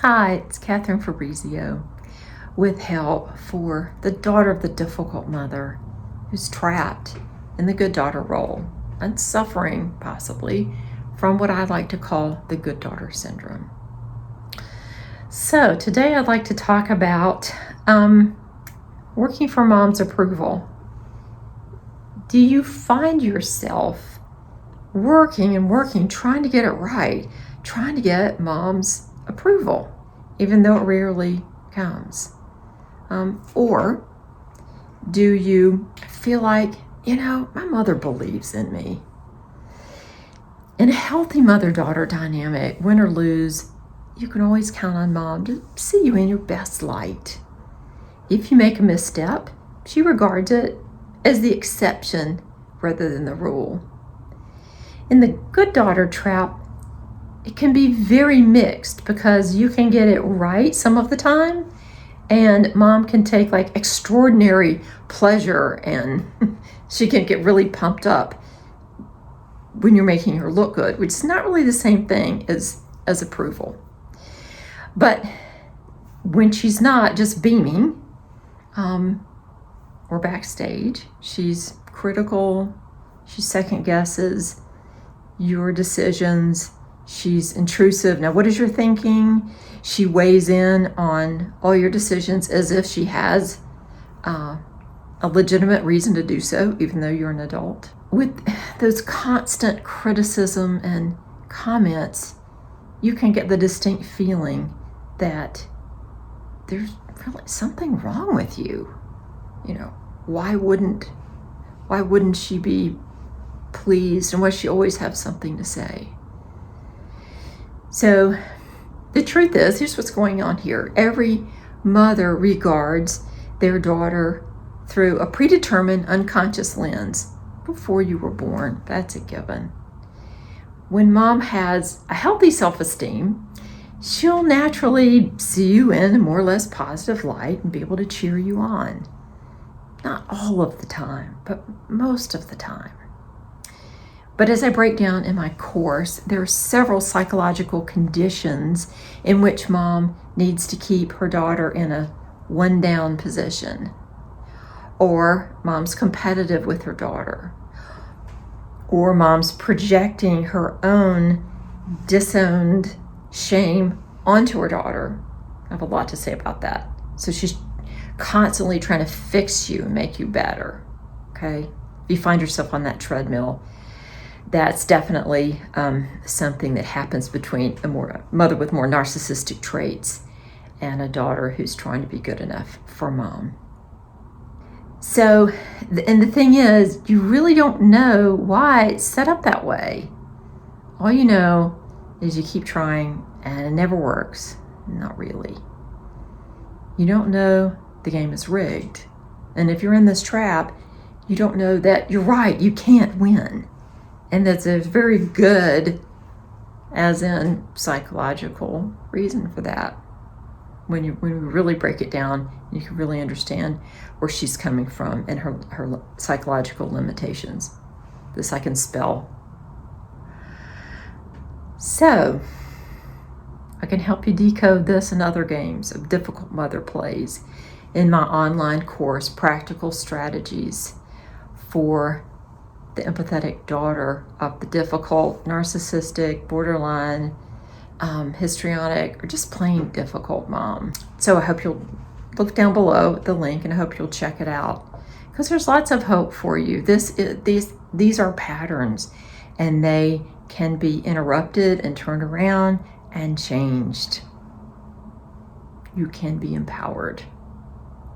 Hi, it's Katherine with help for the daughter of the difficult mother who's trapped in the good daughter role and suffering possibly from what I like to call the good daughter syndrome. So today I'd like to talk about working for mom's approval. Do you find yourself working, trying to get it right, trying to get mom's approval, even though it rarely comes? Or do you feel like, my mother believes in me? In a healthy mother-daughter dynamic, win or lose, you can always count on mom to see you in your best light. If you make a misstep, she regards it as the exception rather than the rule. In the good daughter trap, it can be very mixed because you can get it right some of the time, and mom can take like extraordinary pleasure and she can get really pumped up when you're making her look good, which is not really the same thing as approval. But when she's not just beaming or backstage, she's critical, she second guesses your decisions, she's intrusive. Now, what is your thinking? She weighs in on all your decisions as if she has a legitimate reason to do so, even though you're an adult. With those constant criticism and comments, you can get the distinct feeling that there's really something wrong with you. Why wouldn't she be pleased, and why she always have something to say? So the truth is, here's what's going on here. Every mother regards their daughter through a predetermined unconscious lens before you were born. That's a given. When mom has a healthy self-esteem, she'll naturally see you in a more or less positive light and be able to cheer you on. Not all of the time, but most of the time. But as I break down in my course, there are several psychological conditions in which mom needs to keep her daughter in a one-down position, or mom's competitive with her daughter, or mom's projecting her own disowned shame onto her daughter. I have a lot to say about that. So she's constantly trying to fix you and make you better, okay? If you find yourself on that treadmill, that's definitely something that happens between a mother with more narcissistic traits and a daughter who's trying to be good enough for mom. So, and the thing is, you really don't know why it's set up that way. All you know is you keep trying and it never works. Not really. You don't know the game is rigged. And if you're in this trap, you don't know that you're right, you can't win. And that's a very good, as in psychological, reason for that. When we really break it down, you can really understand where she's coming from and her psychological limitations. This I can spell. So, I can help you decode this and other games of difficult mother plays in my online course, Practical Strategies for the Empathetic Daughter of the Difficult, Narcissistic, Borderline, Histrionic, or just plain difficult mom. So I hope you'll look down below the link, and I hope you'll check it out, because there's lots of hope for you. These are patterns, and they can be interrupted and turned around and changed. You can be empowered.